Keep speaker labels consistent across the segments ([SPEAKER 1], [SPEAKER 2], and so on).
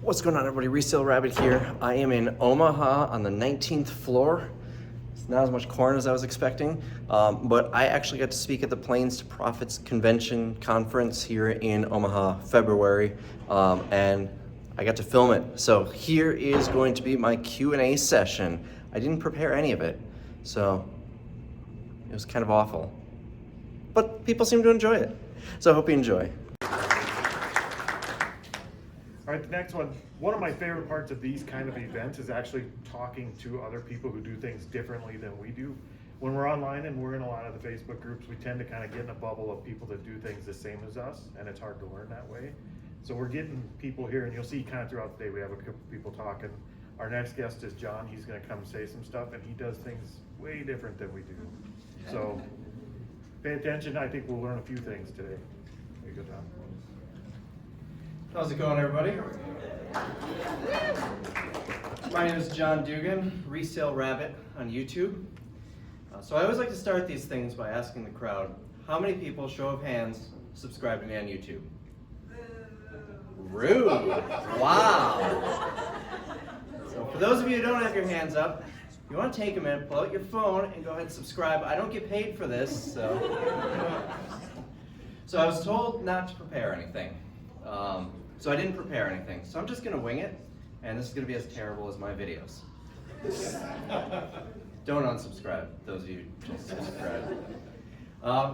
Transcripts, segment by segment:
[SPEAKER 1] What's going on, everybody? Resale Rabbit here. I am in Omaha on the 19th floor. It's not as much corn as I was expecting, but I actually got to speak at the Plains to Profits Convention Conference here in Omaha, February, and I got to film it. So here is going to be my Q&A session. I didn't prepare any of it, so it was kind of awful. But people seem to enjoy it, so I hope you enjoy.
[SPEAKER 2] All right, the next one of my favorite parts of these kind of events is actually talking to other people who do things differently than we do. When we're online and we're in a lot of the Facebook groups, we tend to kind of get in a bubble of people that do things the same as us, and it's hard to learn that way. So we're getting people here, and you'll see kind of throughout the day, we have a couple people talking. Our next guest is John. He's gonna come say some stuff, and he does things way different than we do. So pay attention. I think we'll learn a few things today. There you go, John.
[SPEAKER 3] How's it going, everybody? My name is John Dugan, Resale Rabbit on YouTube. So I always like to start these things by asking the crowd, how many people, show of hands, subscribe to me on YouTube? Rude. Wow. So for those of you who don't have your hands up, if you want to take a minute, pull out your phone and go ahead and subscribe. I don't get paid for this, so. So I was told not to prepare anything. So I didn't prepare anything. So I'm just gonna wing it, and this is gonna be as terrible as my videos. Don't unsubscribe, those of you who just subscribe.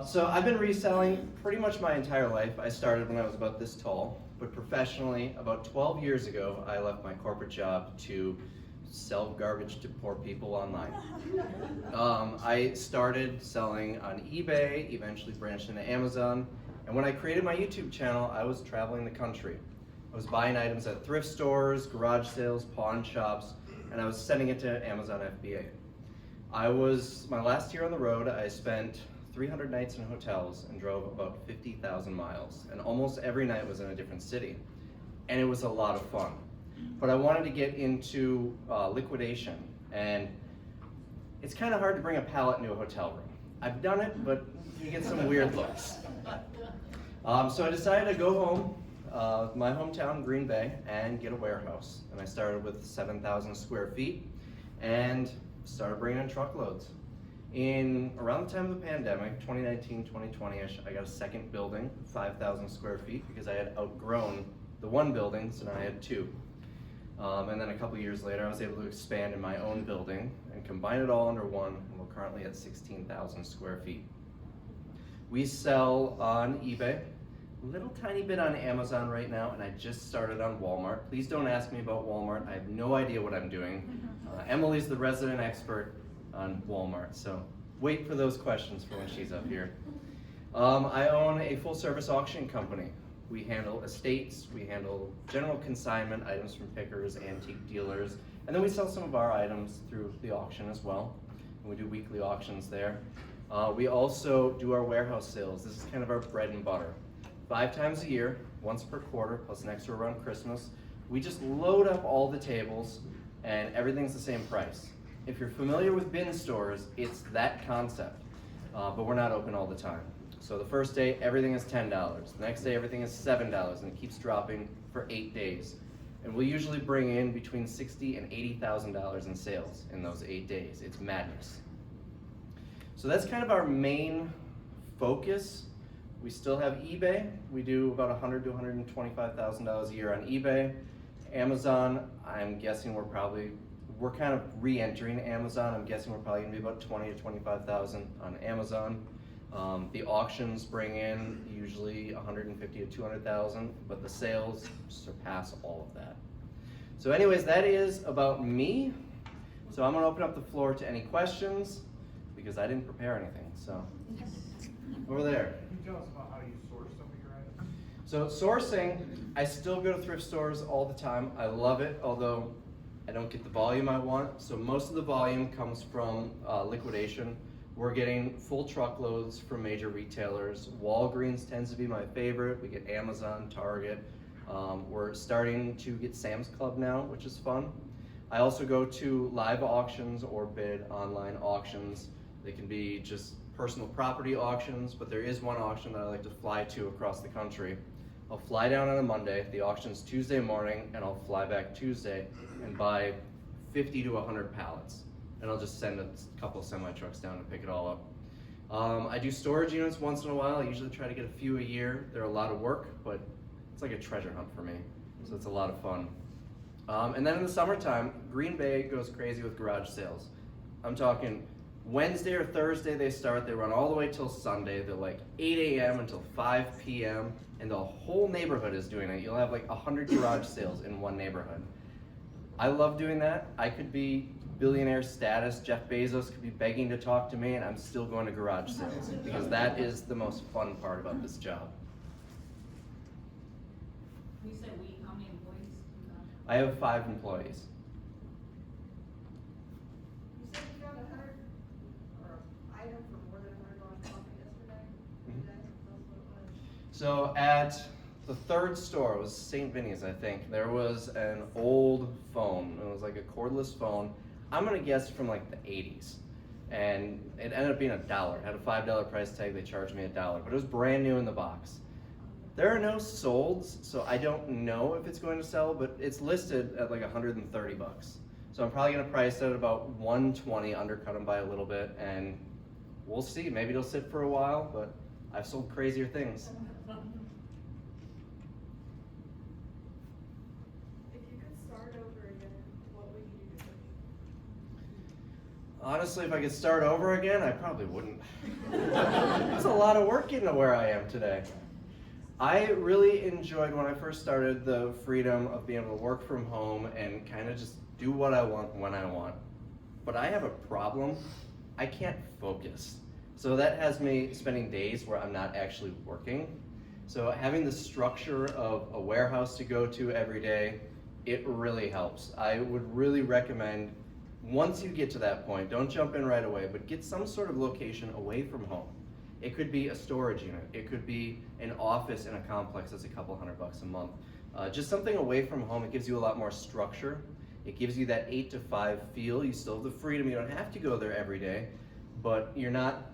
[SPEAKER 3] So I've been reselling pretty much my entire life. I started when I was about this tall, but professionally, about 12 years ago, I left my corporate job to sell garbage to poor people online. I started selling on eBay, eventually branched into Amazon, and when I created my YouTube channel, I was traveling the country. I was buying items at thrift stores, garage sales, pawn shops, and I was sending it to Amazon FBA. My last year on the road, I spent 300 nights in hotels and drove about 50,000 miles. And almost every night was in a different city. And it was a lot of fun. But I wanted to get into liquidation. And it's kind of hard to bring a pallet into a hotel room. I've done it, but you get some weird looks. So I decided to go home, my hometown, Green Bay, and get a warehouse. And I started with 7,000 square feet and started bringing in truckloads. In around the time of the pandemic, 2019, 2020-ish, I got a second building, 5,000 square feet, because I had outgrown the one building, so now I had two. And then a couple years later, I was able to expand in my own building and combine it all under one, and we're currently at 16,000 square feet. We sell on eBay, a little tiny bit on Amazon right now, and I just started on Walmart. Please don't ask me about Walmart. I have no idea what I'm doing. Emily's the resident expert on Walmart, so wait for those questions for when she's up here. I own a full-service auction company. We handle estates, we handle general consignment items from pickers, antique dealers, and then we sell some of our items through the auction as well. And we do weekly auctions there. We also do our warehouse sales. This is kind of our bread and butter. 5 times a year, once per quarter, plus an extra around Christmas. We just load up all the tables and everything's the same price. If you're familiar with bin stores, it's that concept, but we're not open all the time. So the first day, everything is $10. The next day, everything is $7, and it keeps dropping for 8 days. And we'll usually bring in between $60,000 and $80,000 in sales in those 8 days. It's madness. So that's kind of our main focus. We still have eBay. We do about $100,000 to $125,000 a year on eBay. Amazon, I'm guessing we're kind of re-entering Amazon. I'm guessing we're probably gonna be about $20,000 to $25,000 on Amazon. The auctions bring in usually $150,000 to $200,000, but the sales surpass all of that. So anyways, that is about me. So I'm gonna open up the floor to any questions because I didn't prepare anything, so. Over there.
[SPEAKER 2] Can you tell us about how you source some of your items?
[SPEAKER 3] So sourcing, I still go to thrift stores all the time. I love it, although I don't get the volume I want. So most of the volume comes from liquidation. We're getting full truckloads from major retailers. Walgreens tends to be my favorite. We get Amazon, Target. We're starting to get Sam's Club now, which is fun. I also go to live auctions or bid online auctions. They can be just personal property auctions, but there is one auction that I like to fly to across the country I'll fly down on a Monday, the auction's Tuesday morning, and I'll fly back Tuesday and buy 50 to 100 pallets. And I'll just send a couple semi trucks down to pick it all up. I do storage units once in a while. I usually try to get a few a year. They're a lot of work, but it's like a treasure hunt for me. So it's a lot of fun. And then in the summertime, Green Bay goes crazy with garage sales. I'm talking Wednesday or Thursday they start, they run all the way till Sunday. They're like 8 a.m. until 5 p.m. and the whole neighborhood is doing it. You'll have like 100 garage sales in one neighborhood. I love doing that. I could be billionaire status, Jeff Bezos could be begging to talk to me, and I'm still going to garage sales because that is the most fun part about this job.
[SPEAKER 4] You said how many employees do you have?
[SPEAKER 3] I have 5 employees.
[SPEAKER 5] You said you got 100 or an item for more than $100 profit yesterday?
[SPEAKER 3] Mhm.
[SPEAKER 5] Did I tell us what it was?
[SPEAKER 3] So at the third store, it was St. Vinny's, I think, there was an old phone. It was like a cordless phone. I'm gonna guess from like the 80s. And it ended up being $1. It had a $5 price tag, they charged me $1, but it was brand new in the box. There are no solds, so I don't know if it's going to sell, but it's listed at like 130 bucks. So I'm probably gonna price it at about 120, undercut them by a little bit, and we'll see. Maybe it'll sit for a while, but I've sold crazier things.
[SPEAKER 5] If you could start over again, what would you do differently?
[SPEAKER 3] Honestly, if I could start over again, I probably wouldn't. It's a lot of work getting to where I am today. I really enjoyed when I first started the freedom of being able to work from home and kind of just do what I want when I want. But I have a problem. I can't focus. So that has me spending days where I'm not actually working. So having the structure of a warehouse to go to every day, it really helps. I would really recommend, once you get to that point, don't jump in right away, but get some sort of location away from home. It could be a storage unit. It could be an office in a complex that's a couple $100 a month. Just something away from home. It gives you a lot more structure. It gives you that 8 to 5 feel. You still have the freedom. You don't have to go there every day, but you're not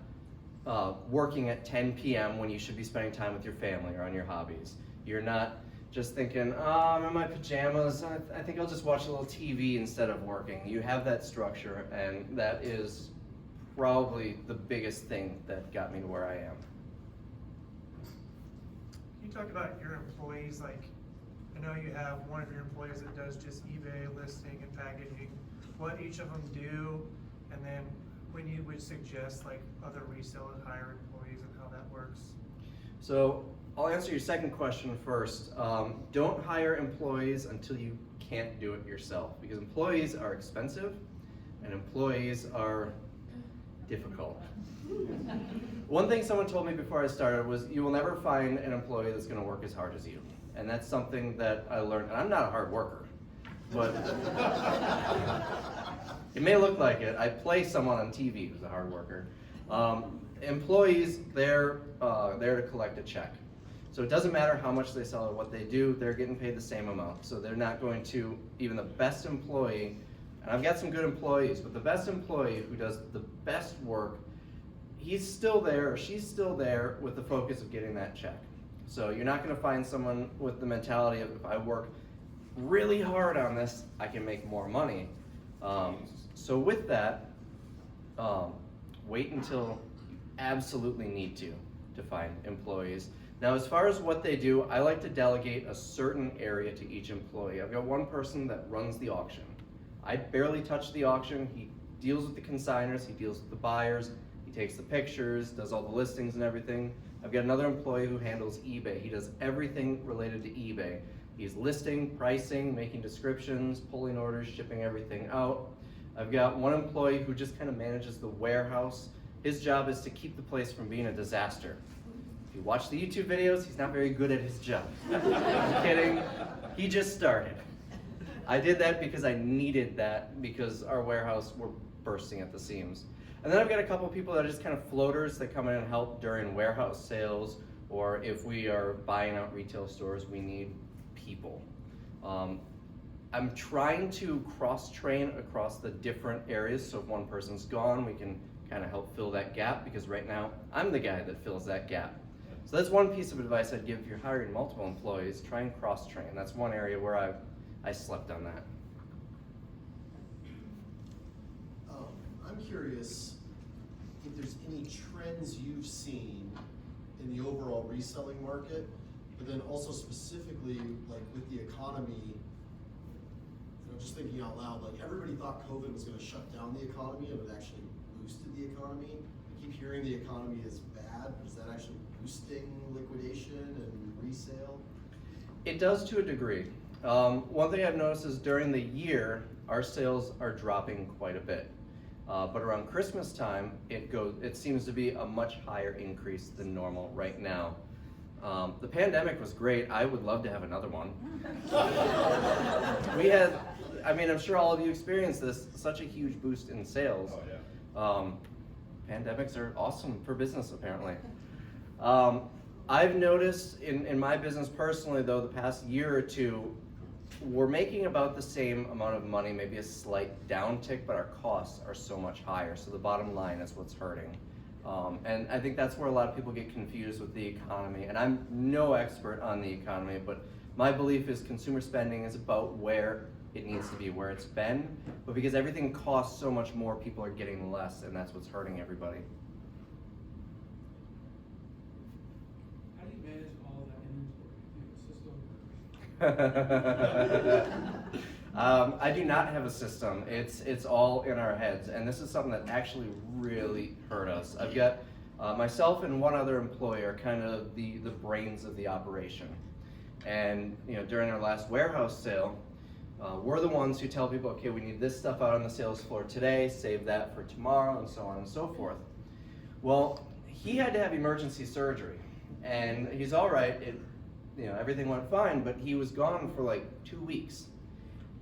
[SPEAKER 3] working at 10 p.m. when you should be spending time with your family or on your hobbies. You're not just thinking, oh, I'm in my pajamas. I think I'll just watch a little TV instead of working. You have that structure, and that is probably the biggest thing that got me to where I am.
[SPEAKER 6] Can you talk about your employees? Like, I know you have one of your employees that does just eBay listing and packaging. What each of them do, and then when you would suggest like other resellers hire employees and how that works.
[SPEAKER 3] So I'll answer your second question first. Don't hire employees until you can't do it yourself, because employees are expensive and employees are difficult. One thing someone told me before I started was, you will never find an employee that's going to work as hard as you. And that's something that I learned. And I'm not a hard worker, but it may look like it. I play someone on TV who's a hard worker. Employees, they're there to collect a check. So it doesn't matter how much they sell or what they do, they're getting paid the same amount. So they're not going to, even the best employee, and I've got some good employees, but the best employee who does the best work, he's still there or she's still there with the focus of getting that check. So you're not gonna find someone with the mentality of, if I work really hard on this, I can make more money. So with that, wait until you absolutely need to find employees. Now, as far as what they do, I like to delegate a certain area to each employee. I've got one person that runs the auction. I barely touch the auction. He deals with the consigners, he deals with the buyers, he takes the pictures, does all the listings and everything. I've got another employee who handles eBay. He does everything related to eBay. He's listing, pricing, making descriptions, pulling orders, shipping everything out. I've got one employee who just kind of manages the warehouse. His job is to keep the place from being a disaster. If you watch the YouTube videos, he's not very good at his job. I'm kidding. He just started. I did that because I needed that, because our warehouse were bursting at the seams. And then I've got a couple people that are just kind of floaters that come in and help during warehouse sales, or if we are buying out retail stores, we need people. I'm trying to cross-train across the different areas, so if one person's gone, we can kind of help fill that gap, because right now, I'm the guy that fills that gap. So that's one piece of advice I'd give if you're hiring multiple employees. Try and cross-train. That's one area where I slept on that.
[SPEAKER 7] I'm curious if there's any trends you've seen in the overall reselling market, but then also specifically like with the economy, just thinking out loud, like everybody thought COVID was gonna shut down the economy and it actually boosted the economy. I keep hearing the economy is bad, but is that actually boosting liquidation and resale?
[SPEAKER 3] It does to a degree. One thing I've noticed is during the year, our sales are dropping quite a bit. But around Christmas time, it seems to be a much higher increase than normal right now. The pandemic was great. I would love to have another one. We had, I'm sure all of you experienced this, such a huge boost in sales.
[SPEAKER 8] Oh, yeah.
[SPEAKER 3] Pandemics are awesome for business, apparently. I've noticed in my business personally, though, the past year or two, we're making about the same amount of money, maybe a slight downtick, but our costs are so much higher. So the bottom line is what's hurting. And I think that's where a lot of people get confused with the economy. And I'm no expert on the economy, but my belief is consumer spending is about where it needs to be, where it's been. But because everything costs so much more, people are getting less, and that's what's hurting everybody.
[SPEAKER 9] How do you manage all that inventory? Do you have a system?
[SPEAKER 3] I do not have a system. It's all in our heads, and this is something that actually really hurt us. I've got myself and one other employee are kind of the brains of the operation. And during our last warehouse sale, we're the ones who tell people, okay, we need this stuff out on the sales floor today, save that for tomorrow, and so on and so forth. Well, he had to have emergency surgery, and he's all right. Everything went fine, but he was gone for like 2 weeks.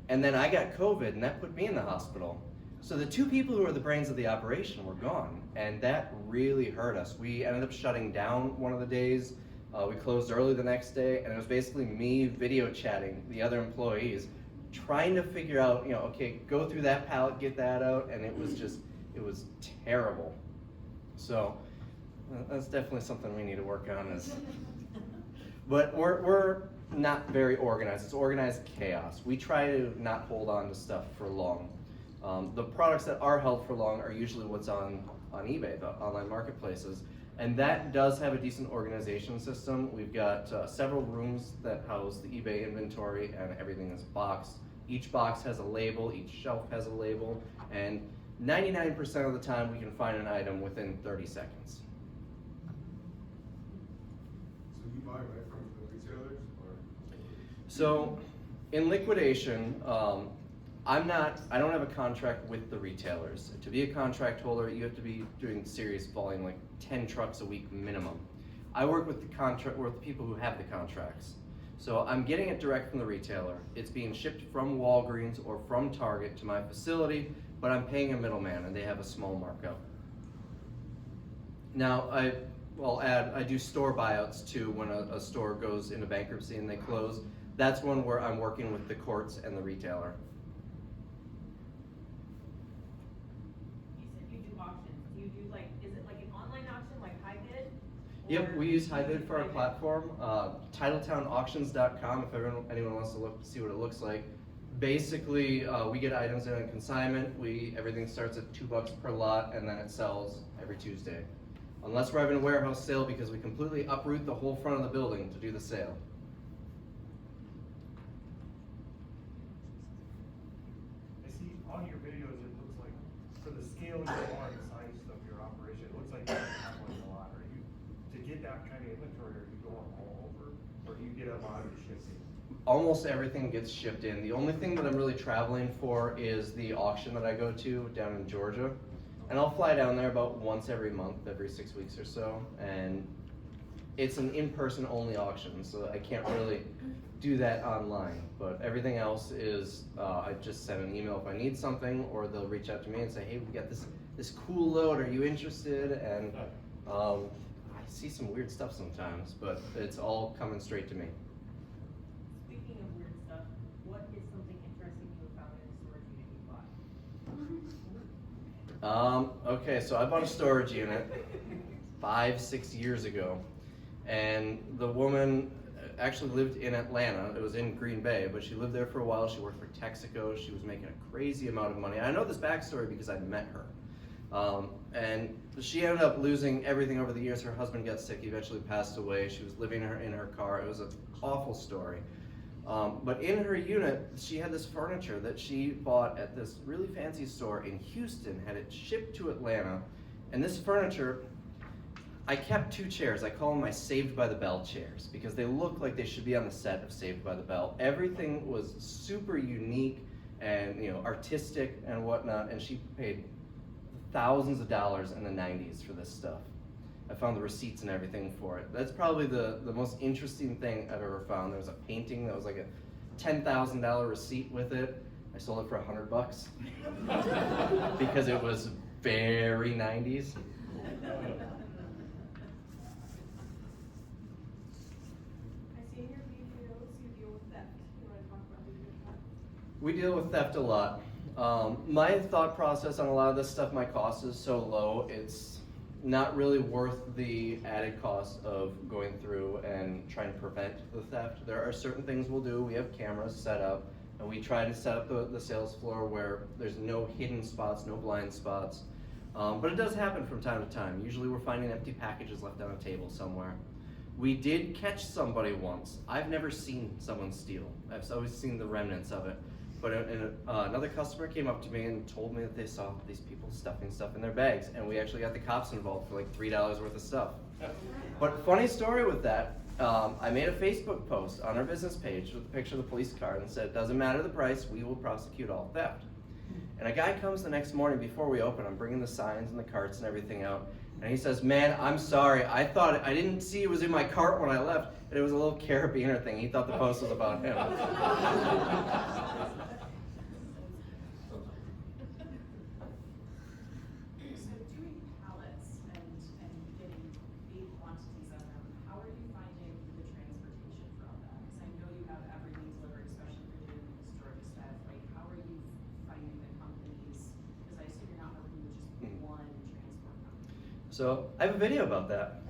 [SPEAKER 3] And then I got COVID, and that put me in the hospital. So the two people who were the brains of the operation were gone, and that really hurt us. We ended up shutting down one of the days. We closed early the next day, and it was basically me video chatting the other employees, trying to figure out, okay, go through that pallet, get that out, and it was terrible. So that's definitely something we need to work on. But we're not very organized. It's organized chaos. We try to not hold on to stuff for long. The products that are held for long are usually what's on eBay, the online marketplaces, and that does have a decent organization system. We've got several rooms that house the eBay inventory, and everything is boxed. Each box has a label, each shelf has a label, and 99% of the time we can find an item within 30 seconds.
[SPEAKER 8] So you buy right from the retailers, or?
[SPEAKER 3] So, in liquidation, I don't have a contract with the retailers. To be a contract holder, you have to be doing serious volume, like 10 trucks a week minimum. I work with the people who have the contracts. So I'm getting it direct from the retailer. It's being shipped from Walgreens or from Target to my facility, but I'm paying a middleman, and they have a small markup. Now, I'll add, I do store buyouts too. When a store goes into bankruptcy and they close, that's one where I'm working with the courts and the retailer.
[SPEAKER 4] You said you do auctions. Do you do is it like an online auction like HiBid?
[SPEAKER 3] Yep, we use HiBid for our platform. TitletownAuctions.com if anyone wants to see what it looks like. Basically, we get items in on consignment. Everything starts at $2 per lot, and then it sells every Tuesday. Unless we're having a warehouse sale, because we completely uproot the whole front of the building to do the sale.
[SPEAKER 2] I see on your videos, it looks like, for the scale you are and the size of your operation, it looks like you have one a lot. To get that kind of inventory, are you going all over, or do you get a lot of shipping?
[SPEAKER 3] Almost everything gets shipped in. The only thing that I'm really traveling for is the auction that I go to down in Georgia. And I'll fly down there about once every month, every 6 weeks or so. And it's an in-person only auction, so I can't really do that online. But everything else is, I just send an email if I need something, or they'll reach out to me and say, hey, we got this cool load, are you interested? And I see some weird stuff sometimes, but it's all coming straight to me.
[SPEAKER 4] Speaking of weird stuff, what is something interesting you have found in a storage unit you bought?
[SPEAKER 3] Okay, so I bought a storage unit 5-6 years ago. And the woman actually lived in Atlanta. It was in Green Bay, but she lived there for a while. She worked for Texaco. She was making a crazy amount of money. I know this backstory because I met her. And she ended up losing everything over the years. Her husband got sick, he eventually passed away. She was living in her car. It was an awful story. But in her unit, she had this furniture that she bought at this really fancy store in Houston, had it shipped to Atlanta. And this furniture, I kept 2 chairs. I call them my Saved by the Bell chairs because they look like they should be on the set of Saved by the Bell. Everything was super unique and artistic and whatnot, and she paid thousands of dollars in the 90s for this stuff. I found the receipts and everything for it. That's probably the most interesting thing I've ever found. There was a painting that was like a $10,000 receipt with it. I sold it for $100 because it was very 90s.
[SPEAKER 5] I see in your videos you deal with theft. You wanna talk about that?
[SPEAKER 3] We deal with theft a lot. My thought process on a lot of this stuff, my cost is so low, it's not really worth the added cost of going through and trying to prevent the theft. There are certain things we'll do. We have cameras set up, and we try to set up the sales floor where there's no hidden spots, no blind spots. But it does happen from time to time. Usually we're finding empty packages left on a table somewhere. We did catch somebody once. I've never seen someone steal. I've always seen the remnants of it. But another customer came up to me and told me that they saw these people stuffing stuff in their bags, and we actually got the cops involved for like $3 worth of stuff. But funny story with that, I made a Facebook post on our business page with a picture of the police car and said, doesn't matter the price, we will prosecute all theft. And a guy comes the next morning before we open, I'm bringing the signs and the carts and everything out, and he says, man, I'm sorry, I didn't see it was in my cart when I left, and it was a little carabiner thing. He thought the post was about him.
[SPEAKER 4] So doing pallets and getting big quantities of them, how are you finding the transportation for all that? Because I know you have everything delivered, especially for doing the Georgia stuff. Like, how are you finding the companies? Because I assume you're not working with just one transport company.
[SPEAKER 3] So I have a video about that.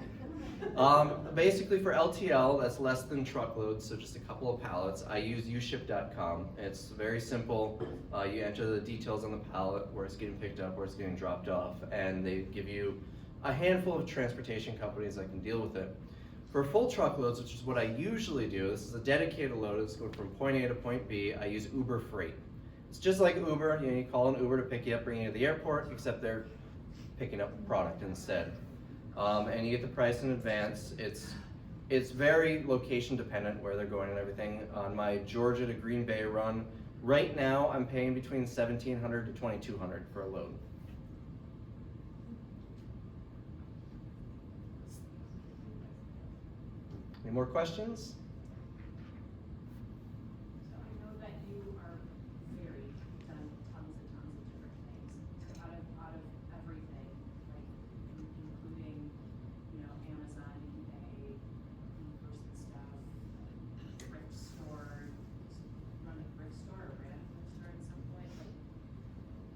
[SPEAKER 3] Basically for LTL, that's less than truckloads, so just a couple of pallets. I use uship.com. It's very simple. You enter the details on the pallet, where it's getting picked up, where it's getting dropped off, and they give you a handful of transportation companies that can deal with it. For full truckloads, which is what I usually do, this is a dedicated load. It's going from point A to point B. I use Uber Freight. It's just like Uber. You call an Uber to pick you up, bring you to the airport, except they're picking up product instead. And you get the price in advance. It's very location dependent where they're going and everything. On my Georgia to Green Bay run, right now I'm paying between $1,700 to $2,200 for a load. Any more questions?
[SPEAKER 4] So I know that you are very, you've done tons and tons of different things. Out of everything, like including, Amazon, eBay, in-person stuff, thrift store, run a thrift store, or ran a thrift store at some point. Like,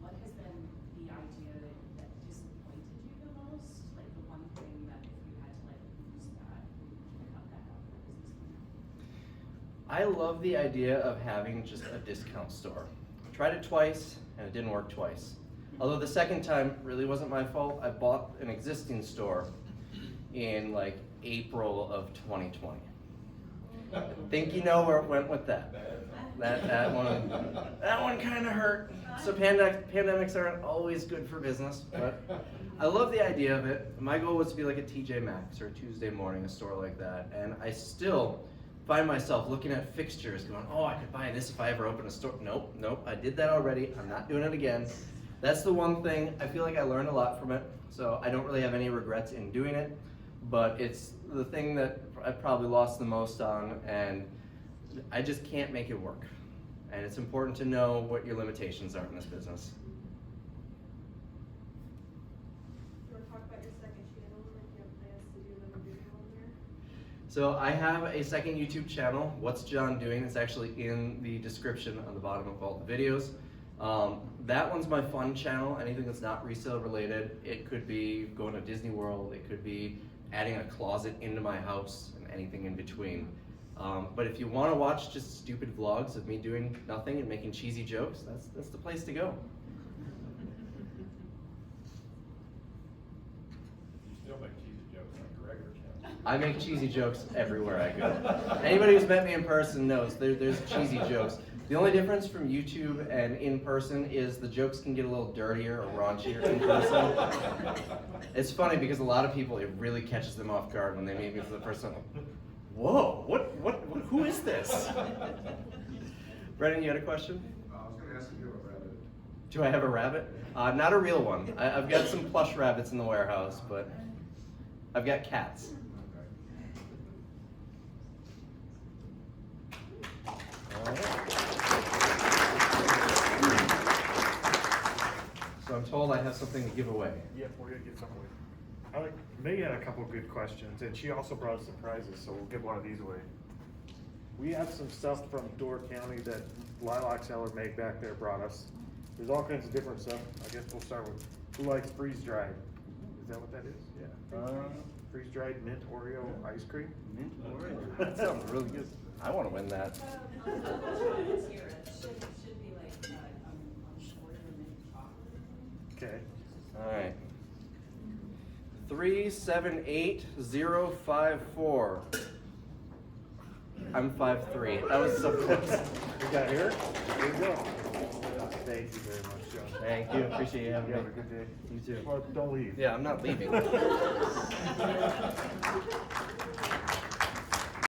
[SPEAKER 4] what has been the idea that disappointed you the most? Like the one thing that if you had to lose that, you cut that out of the business plan?
[SPEAKER 3] I love the idea of having just a discount store. I tried it twice and it didn't work twice. Although the second time really wasn't my fault. I bought an existing store in like April of 2020. Think you know where it went with that. That one kind of hurt. So pandemics aren't always good for business, but I love the idea of it. My goal was to be like a TJ Maxx or a Tuesday Morning, a store like that, and I still find myself looking at fixtures going, oh, I could buy this if I ever open a store. Nope, I did that already. I'm not doing it again. That's the one thing, I feel like I learned a lot from it, so I don't really have any regrets in doing it, but it's the thing that I probably lost the most on, and I just can't make it work. And it's important to know what your limitations are in this business.
[SPEAKER 5] You wanna talk about your second channel, like you have plans to do another video on there?
[SPEAKER 3] So I have a second YouTube channel, What's John Doing? It's actually in the description on the bottom of all the videos. That one's my fun channel, anything that's not resale related. It could be going to Disney World, it could be adding a closet into my house and anything in between. But if you want to watch just stupid vlogs of me doing nothing and making cheesy jokes, that's the place to go.
[SPEAKER 8] You still make cheesy jokes on your regular channel.
[SPEAKER 3] I make cheesy jokes everywhere I go. Anybody who's met me in person knows there's cheesy jokes. The only difference from YouTube and in person is the jokes can get a little dirtier or raunchier in person. It's funny because a lot of people, it really catches them off guard when they meet me for the first time. Whoa, who is this? Brennan, you had a question?
[SPEAKER 8] I was gonna ask if you have a rabbit.
[SPEAKER 3] Do I have a rabbit? Not a real one. I've got some plush rabbits in the warehouse, but I've got cats. So I'm told I have something to give away.
[SPEAKER 2] Yep, we're gonna get some away. Megan had a couple of good questions, and she also brought us some prizes, so we'll give one of these away. We have some stuff from Door County that Lilac Seller Meg back there brought us. There's all kinds of different stuff. I guess we'll start with, who likes freeze dried? Is that what that is? Yeah. Freeze dried mint Oreo ice cream?
[SPEAKER 3] Mint Oreo. That sounds really good. I want to win that.
[SPEAKER 4] It's here, it should be like, Oreo mint chocolate.
[SPEAKER 2] Okay.
[SPEAKER 3] All right. 378054. I'm 5'3". That was so close.
[SPEAKER 2] We got here? There you go. Thank you very much, John.
[SPEAKER 3] Thank you. Appreciate you having
[SPEAKER 2] You
[SPEAKER 3] me.
[SPEAKER 2] have a good day.
[SPEAKER 3] You too.
[SPEAKER 2] Well, don't leave.
[SPEAKER 3] Yeah, I'm not leaving.